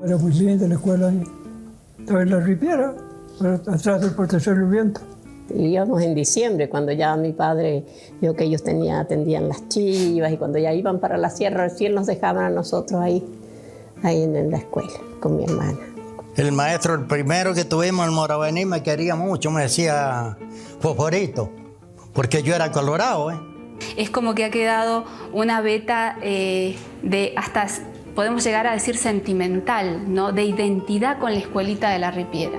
Era muy linda la escuela ahí. Estaba en la Riviera, atrás del Portezuelo del Viento. Íbamos en diciembre, cuando ya mi padre vio que ellos atendían las chivas, y cuando ya iban para la sierra, recién nos dejaban a nosotros ahí en la escuela, con mi hermana. El maestro, el primero que tuvimos en Moravení, me quería mucho, me decía Fosforito, porque yo era colorado. Es como que ha quedado una beta de hasta, podemos llegar a decir, sentimental, ¿no? De identidad con la escuelita de la Riviera.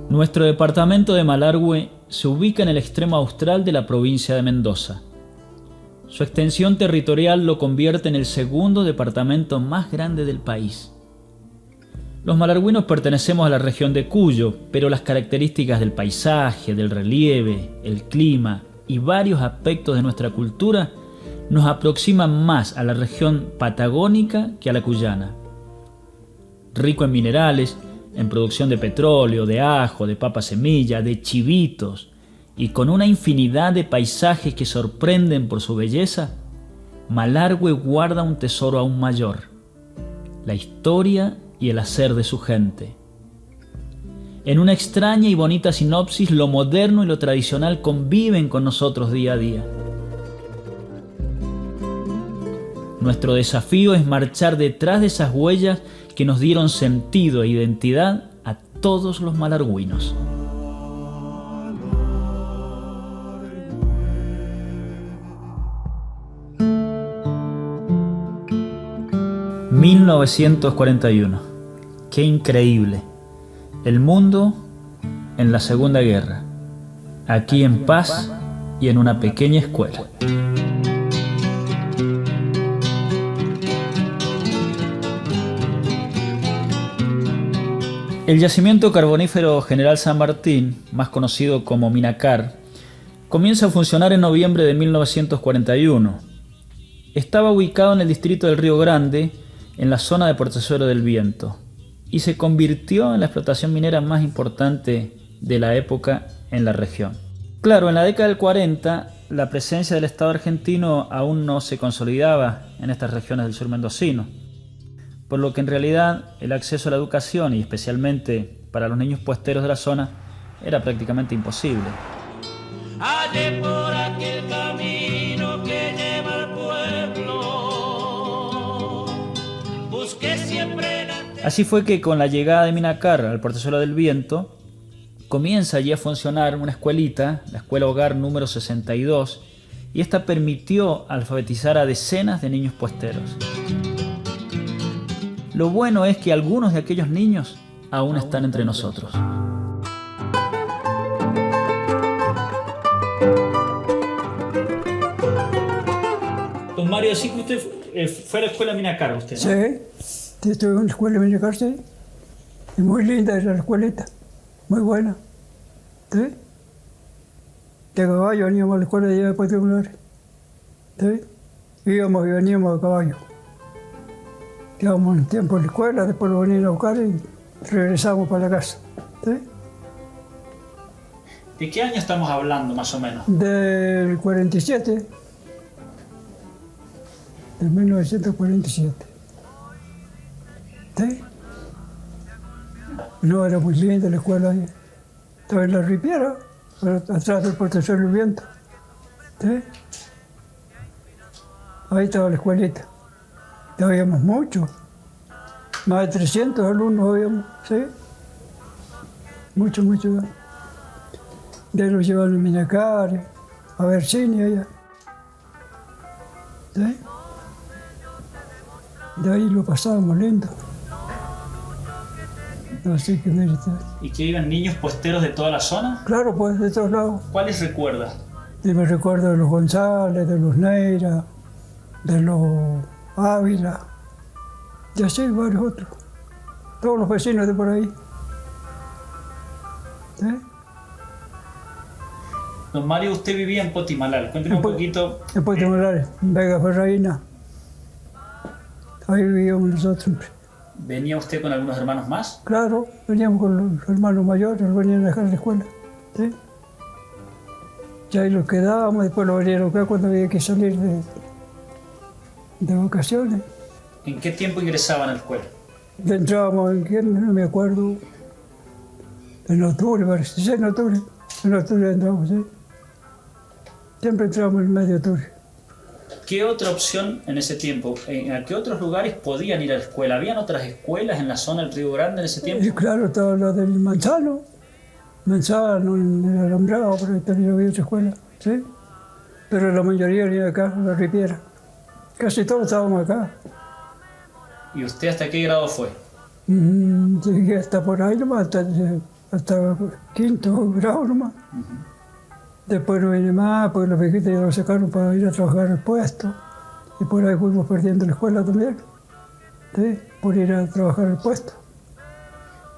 Nuestro departamento de Malargüe se ubica en el extremo austral de la provincia de Mendoza. Su extensión territorial lo convierte en el segundo departamento más grande del país. Los malargüinos pertenecemos a la región de Cuyo, pero las características del paisaje, del relieve, el clima y varios aspectos de nuestra cultura nos aproximan más a la región patagónica que a la cuyana. Rico en minerales, en producción de petróleo, de ajo, de papa semilla, de chivitos, y con una infinidad de paisajes que sorprenden por su belleza, Malargüe guarda un tesoro aún mayor: la historia y el hacer de su gente. En una extraña y bonita sinopsis, lo moderno y lo tradicional conviven con nosotros día a día. Nuestro desafío es marchar detrás de esas huellas que nos dieron sentido e identidad a todos los malargüinos. ...1941... ¡Qué increíble! El mundo en la Segunda Guerra. Aquí en paz y en una pequeña escuela. El yacimiento carbonífero General San Martín, más conocido como Minacar, comienza a funcionar en noviembre de 1941. Estaba ubicado en el distrito del Río Grande, en la zona de Portezuelo del Viento, y se convirtió en la explotación minera más importante de la época en la región. Claro, en la década del 40, la presencia del Estado argentino aún no se consolidaba en estas regiones del sur mendocino, por lo que en realidad el acceso a la educación, y especialmente para los niños puesteros de la zona, era prácticamente imposible. Allí por aquel camino que lleva al pueblo, busqué siempre la... Así fue que con la llegada de Minacar al Portezuelo del Viento, comienza allí a funcionar una escuelita, la Escuela Hogar número 62, y esta permitió alfabetizar a decenas de niños puesteros. Lo bueno es que algunos de aquellos niños aún están entre nosotros. Don Mario, así que usted fue a la escuela Minacar, ¿usted, no? Sí, estuve en la escuela Minacar, sí. Y muy linda era la escuelita, muy buena. ¿Sí? De caballo veníamos a la escuela de allá de particulares. ¿Sí? Íbamos y veníamos a caballo. Quedamos un tiempo en la escuela, después lo venían a buscar y regresamos para la casa. ¿Sí? ¿De qué año estamos hablando, más o menos? Del 47. De 1947. ¿Sí? No, era muy linda la escuela ahí. Estaba en la Riviera, atrás del Portezuelo del Viento. ¿Sí? Ahí estaba la escuelita. Habíamos muchos, más de 300 alumnos habíamos, ¿sí? Muchos. De ahí los llevaban a Minacar, a ver cine allá. ¿Sí? De ahí lo pasábamos lindo. Así que mire. ¿Y que iban niños puesteros de toda la zona? Claro, pues de todos lados. ¿Cuáles recuerda? Y me recuerdo de los González, de los Neira, de los Ávila, y así varios otros. Todos los vecinos de por ahí. ¿Sí? Don Mario, usted vivía en Potimalal. Cuénteme un poquito. En Potimalal, en Vega Ferraína. Ahí vivíamos nosotros. ¿Venía usted con algunos hermanos más? Claro, veníamos con los hermanos mayores, nos venían a dejar a la escuela. ¿Sí? Ya ahí nos quedábamos, después lo venían acá cuando había que salir de vacaciones. ¿En qué tiempo ingresaban a la escuela? Entrábamos en viernes, no me acuerdo, en octubre parece, sí, en octubre entramos, sí. Siempre entramos en el mes de octubre. ¿Qué otra opción en ese tiempo? ¿A qué otros lugares podían ir a la escuela? ¿Habían otras escuelas en la zona del Río Grande en ese tiempo? Y claro, estaba la del Manzano, en el Alambrado, pero ahí también había otra escuela, sí. Pero la mayoría venía acá, en la Riviera. Casi todos estábamos acá. ¿Y usted hasta qué grado fue? Llegué hasta por ahí nomás, hasta quinto grado nomás. Después no vine más, porque los viejitos ya lo sacaron para ir a trabajar al puesto. Y por ahí fuimos perdiendo la escuela también, ¿sí? Por ir a trabajar al puesto.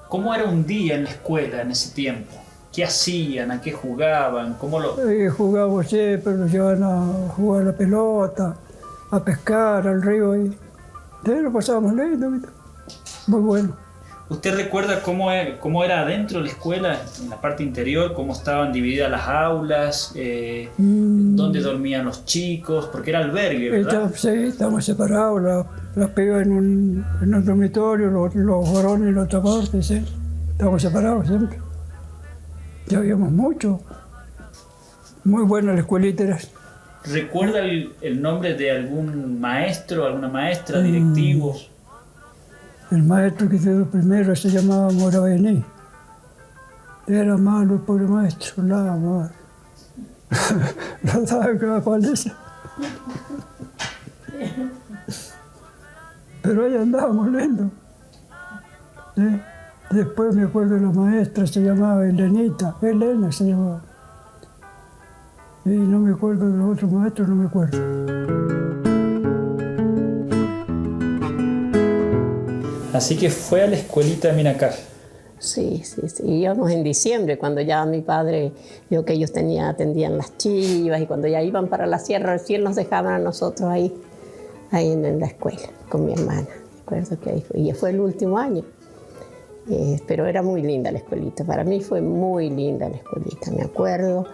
¿Cómo era un día en la escuela en ese tiempo? ¿Qué hacían? ¿A qué jugaban? ¿Cómo lo...? Jugábamos siempre, nos llevaban a jugar a la pelota, a pescar al río ahí. Sí, lo pasábamos lindo, ¿viste? Muy bueno. ¿Usted recuerda cómo era adentro de la escuela, en la parte interior, cómo estaban divididas las aulas, dónde dormían los chicos? Porque era albergue, ¿verdad? Sí, estábamos separados, las pibas en un dormitorio, los varones en otra parte, sí. Estábamos separados siempre. Ya habíamos mucho. Muy buena la escuelita era. ¿Recuerda el nombre de algún maestro, alguna maestra, directivos? El maestro que quedó primero se llamaba Moravení. Era malo el pobre maestro, nada más. Lo daba en cada paliza. Pero ahí andábamos lindos. ¿Sí? Después me acuerdo de la maestra, se llamaba Elena se llamaba. Y no me acuerdo de los otros maestros, no me acuerdo. Así que fue a la escuelita de Minacar. Sí. Íbamos en diciembre, cuando ya mi padre vio que ellos atendían las chivas, y cuando ya iban para la sierra, recién nos dejaban a nosotros ahí en la escuela, con mi hermana. Recuerdo que ahí fue, y fue el último año. Pero era muy linda la escuelita, para mí fue muy linda la escuelita, me acuerdo,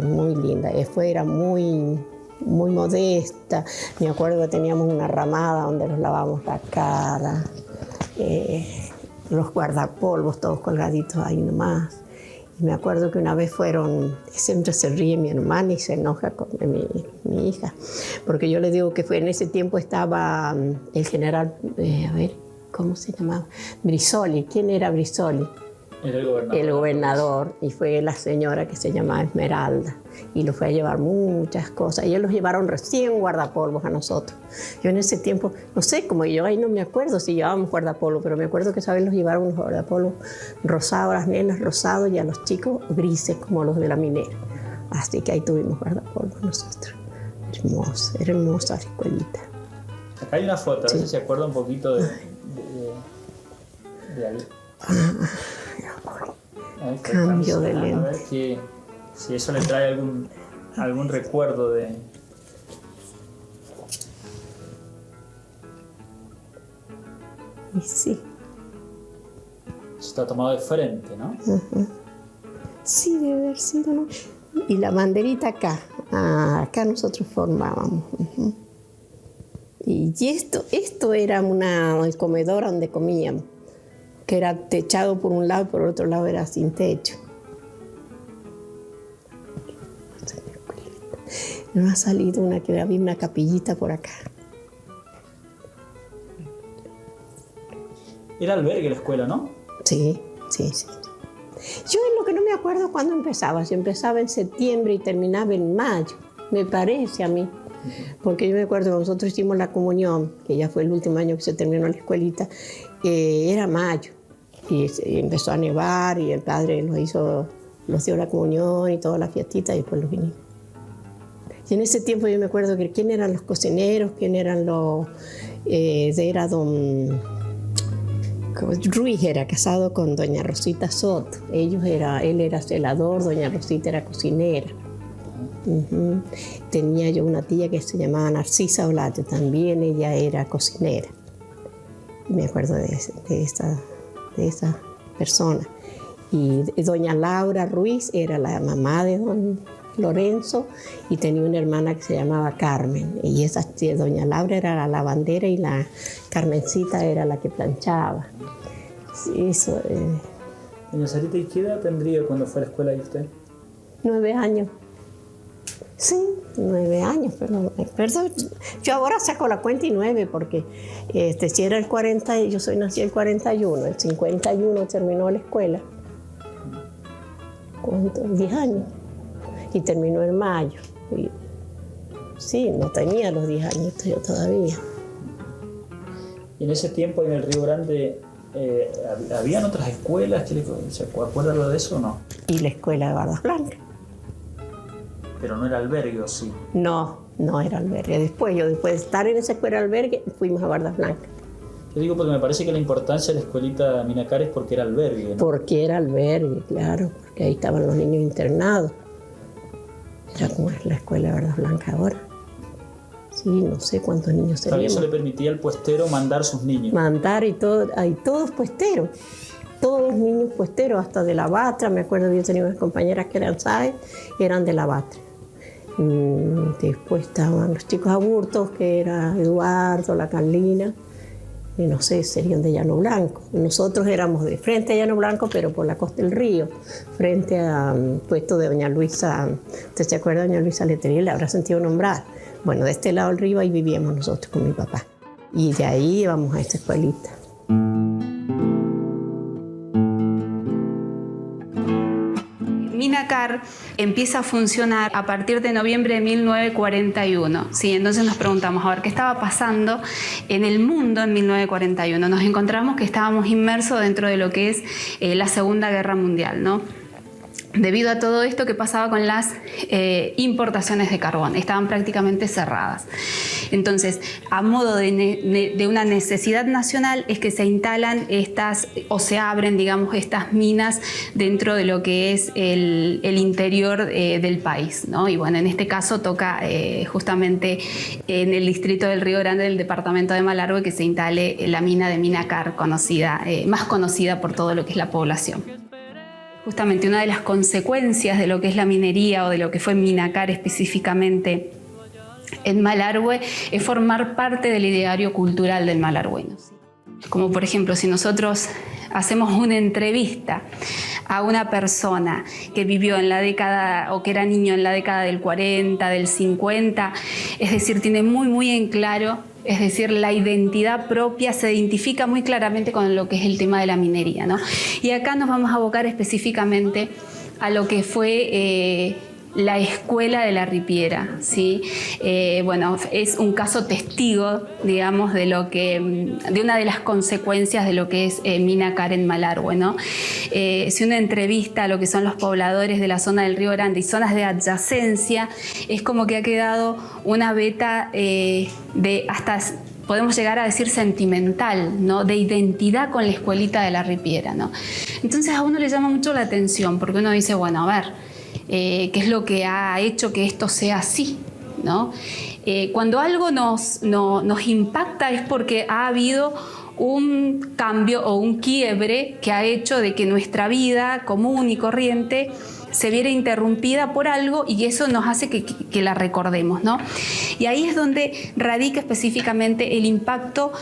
muy linda. Era muy modesta, me acuerdo que teníamos una ramada donde nos lavábamos la cara, los guardapolvos todos colgaditos ahí nomás. Y me acuerdo que una vez siempre se ríe mi hermana y se enoja con mi hija, porque yo le digo que en ese tiempo estaba el general, ¿cómo se llamaba? Brisoli. ¿Quién era Brisoli? Era el gobernador. El gobernador, y fue la señora que se llamaba Esmeralda, y lo fue a llevar muchas cosas. Y ellos los llevaron recién guardapolvos a nosotros. Yo en ese tiempo, no sé, como yo ahí no me acuerdo si llevábamos guardapolvos, pero me acuerdo que esa vez los llevaron los guardapolvos rosados, las nenas rosados, y a los chicos grises como los de la minera. Así que ahí tuvimos guardapolvos nosotros. Hermosa, era hermosa la escuelita. Acá hay una foto, a ver si se acuerda un poquito de ahí. Cambio de lente. A ver si eso le trae algún recuerdo de... Y sí. Está tomado de frente, ¿no? Sí, debe haber sido, ¿no? Y la banderita acá. Acá nosotros formábamos. Y esto era el comedor donde comíamos, que era techado por un lado y por otro lado era sin techo. No ha salido había una capillita por acá. Era albergue la escuela, ¿no? Sí. Yo en lo que no me acuerdo cuándo empezaba, si empezaba en septiembre y terminaba en mayo, me parece a mí. Porque yo me acuerdo que nosotros hicimos la comunión, que ya fue el último año que se terminó la escuelita, era mayo. Y empezó a nevar y el padre los dio la comunión y toda la fiestita y después los vinimos. Y en ese tiempo yo me acuerdo que quién eran los cocineros, quién eran era don Ruiz, era casado con doña Rosita Soto. Él era celador, doña Rosita era cocinera. Tenía yo una tía que se llamaba Narcisa Olate, también ella era cocinera. Y me acuerdo de esa persona. Y doña Laura Ruiz era la mamá de don Lorenzo, y tenía una hermana que se llamaba Carmen. Y esa doña Laura era la lavandera y la Carmencita era la que planchaba. Sí, eso, Doña Sarita, ¿y qué edad tendría cuando fue a la escuela y usted? 9 años. Sí, 9 años, pero yo ahora saco la cuenta y 9, porque si era el 40, yo nací el 41, el 51 terminó la escuela. ¿Cuánto? 10 años. Y terminó en mayo. Y, sí, no tenía los 10 años yo todavía. Y en ese tiempo en el Río Grande, ¿habían otras escuelas? ¿Se acuerda algo de eso o no? Y la escuela de Bardas Blancas. Pero no era albergue, ¿o sí? No era albergue. Después de estar en esa escuela de albergue, fuimos a Bardas Blancas. Yo digo porque me parece que la importancia de la escuelita Minacar es porque era albergue, ¿no? Porque era albergue, claro, porque ahí estaban los niños internados. Era como es la escuela de Bardas Blancas ahora. Sí, no sé cuántos niños También seríamos. eso le permitía al puestero mandar sus niños. Mandar y todo, hay todos puesteros. Todos niños puesteros, hasta de la Batra. Me acuerdo que yo tenía unas compañeras que eran SAE y eran de la Batra. Después estaban los chicos aburtos, que era Eduardo, la Carlina, y no sé, serían de Llano Blanco. Nosotros éramos de frente a Llano Blanco, pero por la costa del río, frente al puesto de doña Luisa. ¿Usted se acuerda de doña Luisa Letelier? La habrá sentido nombrar. Bueno, de este lado del río ahí vivíamos nosotros con mi papá. Y de ahí íbamos a esta escuelita. Minacar empieza a funcionar a partir de noviembre de 1941. ¿Sí? Entonces nos preguntamos, a ver, ¿qué estaba pasando en el mundo en 1941? Nos encontramos que estábamos inmersos dentro de lo que es la Segunda Guerra Mundial, ¿no? Debido a todo esto que pasaba con las importaciones de carbón, estaban prácticamente cerradas. Entonces, a modo de una necesidad nacional es que se instalan estas, o se abren, digamos, estas minas dentro de lo que es el interior del país, ¿no? Y bueno, en este caso toca justamente en el distrito del Río Grande, del departamento de Malargüe, que se instale la mina de Minacar, más conocida por todo lo que es la población. Justamente una de las consecuencias de lo que es la minería o de lo que fue Minacar específicamente en Malargüe es formar parte del ideario cultural del malargüeño. Como por ejemplo, si nosotros hacemos una entrevista a una persona que vivió en la década o que era niño en la década del 40, del 50, es decir, tiene muy en claro, es decir, la identidad propia se identifica muy claramente con lo que es el tema de la minería, ¿no? Y acá nos vamos a abocar específicamente a lo que fue la escuela de la Ripiera, ¿sí? Bueno, es un caso testigo, digamos, de una de las consecuencias de lo que es Minacar en Malargüe, ¿no? Si uno entrevista a lo que son los pobladores de la zona del Río Grande y zonas de adyacencia, es como que ha quedado una veta de hasta, podemos llegar a decir, sentimental, ¿no? De identidad con la escuelita de la Ripiera, ¿no? Entonces a uno le llama mucho la atención, porque uno dice, bueno, a ver, qué es lo que ha hecho que esto sea así, ¿no? Cuando algo nos impacta es porque ha habido un cambio o un quiebre que ha hecho de que nuestra vida común y corriente se viera interrumpida por algo y eso nos hace que la recordemos, ¿no? Y ahí es donde radica específicamente el impacto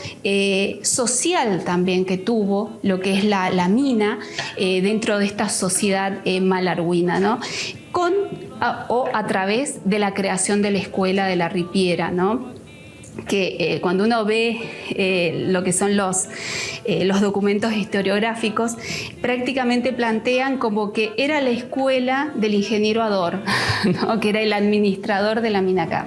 social también que tuvo lo que es la mina dentro de esta sociedad malargüina, ¿no? A través de la creación de la escuela de la Ripiera, ¿no? Que cuando uno ve lo que son los documentos historiográficos, prácticamente plantean como que era la escuela del ingeniero Ador, ¿no? Que era el administrador de la Minacar.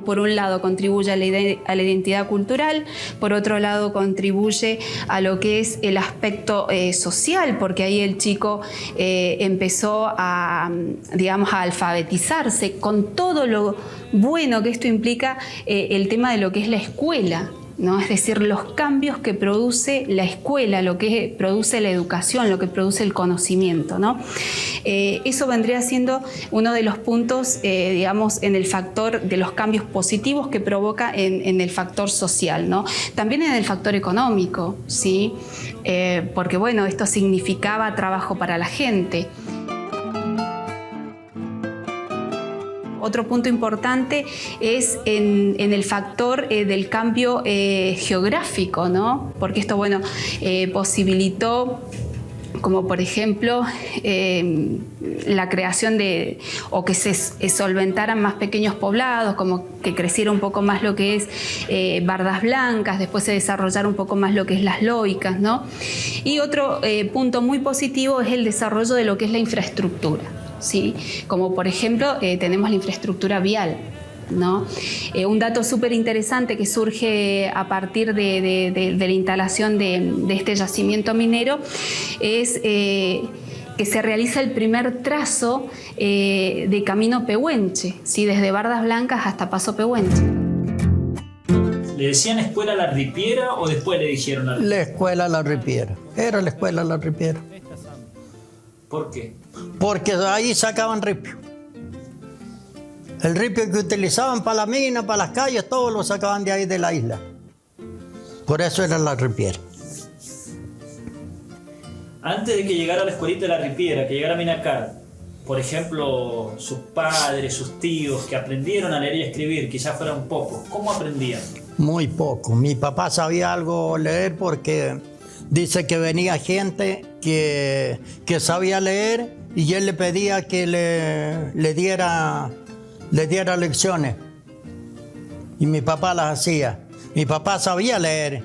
Por un lado contribuye a la identidad cultural, por otro lado contribuye a lo que es el aspecto social, porque ahí el chico empezó a alfabetizarse con todo lo bueno que esto implica, el tema de lo que es la escuela, ¿no? Es decir, los cambios que produce la escuela, lo que produce la educación, lo que produce el conocimiento, ¿no? Eso vendría siendo uno de los puntos, en el factor de los cambios positivos que provoca en el factor social, ¿no? También en el factor económico, ¿sí? Porque, bueno, esto significaba trabajo para la gente. otro punto importante es en el factor del cambio geográfico, ¿no? Porque esto, bueno, posibilitó, como por ejemplo la creación de, o que se solventaran más pequeños poblados, como que creciera un poco más lo que es Bardas Blancas, después se desarrollara un poco más lo que es Las Lóicas, ¿no? Y otro punto muy positivo es el desarrollo de lo que es la infraestructura, ¿sí? Como por ejemplo tenemos la infraestructura vial, ¿no? Un dato súper interesante que surge a partir de la instalación de este yacimiento minero es que se realiza el primer trazo de camino Pehuenche, ¿sí? Desde Bardas Blancas hasta Paso Pehuenche. ¿Le decían escuela La Ripiera o después le dijeron La Ripiera? La escuela La Ripiera. Era la escuela La Ripiera. ¿Por qué? Porque ahí sacaban ripio. El ripio que utilizaban para la mina, para las calles, todo lo sacaban de ahí de la isla. Por eso era La Ripiera. Antes de que llegara a la escuelita de La Ripiera, que llegara a Minacar, por ejemplo, sus padres, sus tíos, que aprendieron a leer y a escribir, quizás fueran pocos, ¿cómo aprendían? Muy poco. Mi papá sabía algo leer porque dice que venía gente que sabía leer y él le pedía que le diera lecciones. Y mi papá las hacía. Mi papá sabía leer,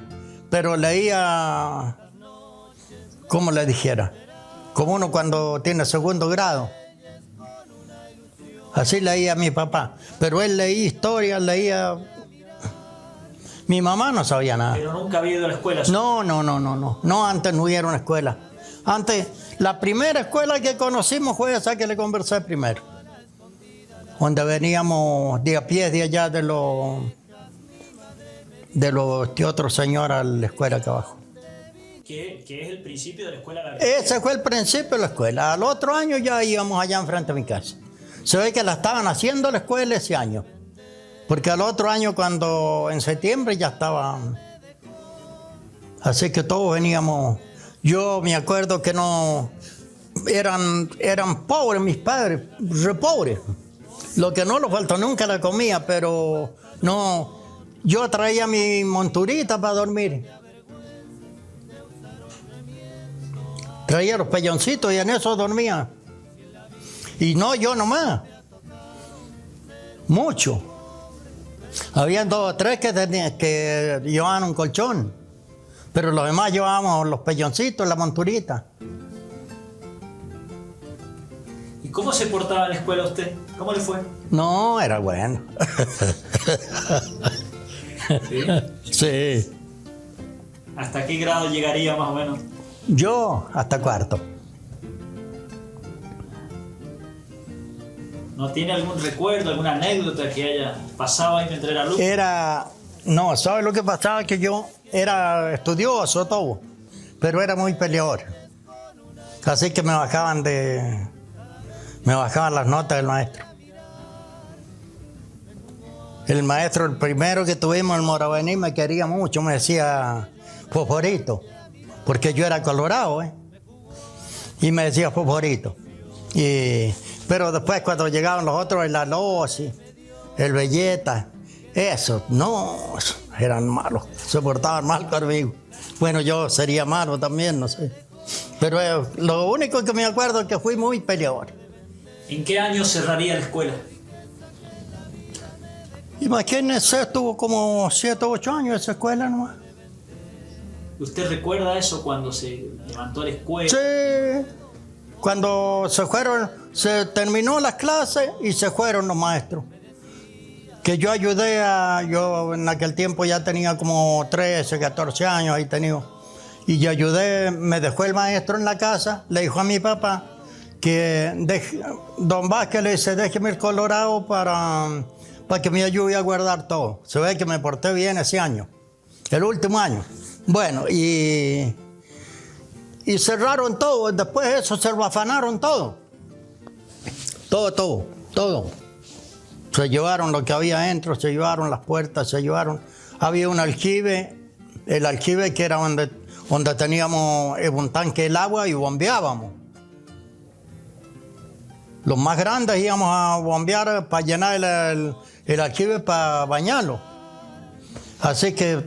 pero leía, como le dijera, como uno cuando tiene segundo grado. Así leía mi papá. Pero él leía historia, leía... Mi mamá no sabía nada. Pero nunca había ido a la escuela. No. No, antes no hubiera una escuela. Antes, la primera escuela que conocimos fue esa que le conversé primero. Donde veníamos de a pie de allá de los otros señores a la escuela acá abajo. Que es el principio de la escuela La Ripiera. Ese fue el principio de la escuela. Al otro año ya íbamos allá enfrente de mi casa. Se ve que la estaban haciendo la escuela ese año. Porque al otro año, cuando en septiembre ya estaba. Así que todos veníamos. Yo me acuerdo que no. Eran pobres mis padres, re pobres. Lo que no les faltó nunca la comía, pero no. Yo traía mi monturita para dormir. Traía los pelloncitos y en eso dormía. Y no yo nomás. Mucho. Habían 2 o 3 que llevaban un colchón, pero los demás llevábamos los pelloncitos, la monturita. ¿Y cómo se portaba en la escuela usted? ¿Cómo le fue? No, era bueno. ¿Sí? Sí. ¿Hasta qué grado llegaría más o menos? Yo hasta cuarto. ¿No tiene algún recuerdo, alguna anécdota que haya pasado ahí mientras era alumno? No, ¿sabes lo que pasaba? Que yo era estudioso todo, pero era muy peleador. Así que me bajaban las notas del maestro. El maestro, el primero que tuvimos, el Moravení, me quería mucho, me decía Fosforito, porque yo era colorado, y me decía Fosforito. Pero después cuando llegaban los otros, el Alosi, el Belleta, esos, no, eran malos, se portaban mal conmigo. Bueno, yo sería malo también, no sé. Pero lo único que me acuerdo es que fui muy peleador. ¿En qué año cerraría la escuela? Imagínense, estuvo como 7 o 8 años esa escuela nomás. ¿Usted recuerda eso cuando se levantó la escuela? Sí, cuando se terminó las clases y se fueron los maestros. Que yo ayudé yo en aquel tiempo ya tenía como 13, 14 años ahí tenía. Y yo ayudé, me dejó el maestro en la casa, le dijo a mi papá que don Vázquez le dice, déjeme el colorado para que me ayude a guardar todo. Se ve que me porté bien ese año, el último año. Bueno, y cerraron todo, después de eso se lo afanaron todo. Todo. Se llevaron lo que había adentro, se llevaron las puertas, se llevaron. Había un aljibe, el aljibe que era donde teníamos un tanque del agua y bombeábamos. Los más grandes íbamos a bombear para llenar el aljibe para bañarlo. Así que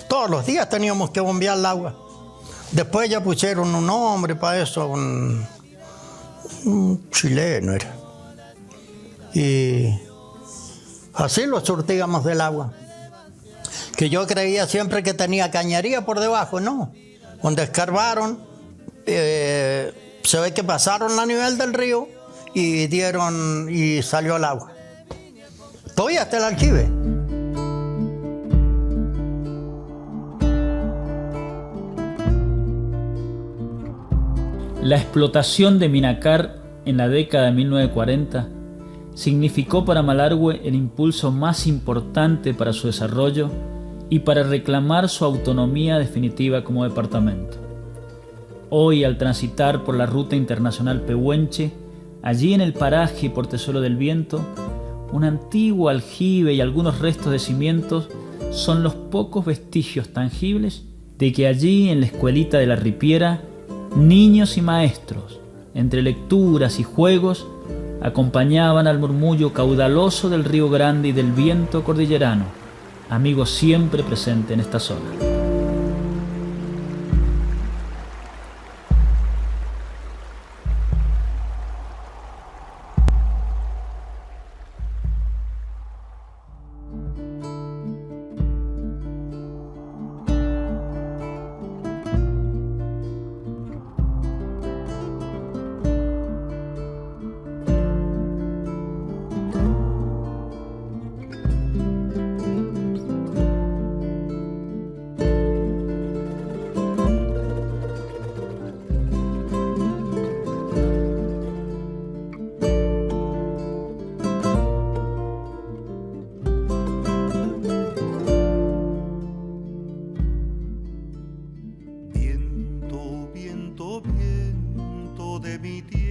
todos los días teníamos que bombear el agua. Después ya pusieron un nombre para eso, un chileno era. Y así lo surtíamos del agua. Que yo creía siempre que tenía cañería por debajo, no. Donde escarbaron, se ve que pasaron a nivel del río y salió el agua. Todavía está el aljibe. La explotación de Minacar en la década de 1940 significó para Malargüe el impulso más importante para su desarrollo y para reclamar su autonomía definitiva como departamento. Hoy, al transitar por la ruta internacional Pehuenche, allí en el paraje Portezuelo del Viento, un antiguo aljibe y algunos restos de cimientos son los pocos vestigios tangibles de que allí en la escuelita de la Ripiera, niños y maestros, entre lecturas y juegos, acompañaban al murmullo caudaloso del río Grande y del viento cordillerano, amigo siempre presente en esta zona. Viento, viento, viento de mi tierra.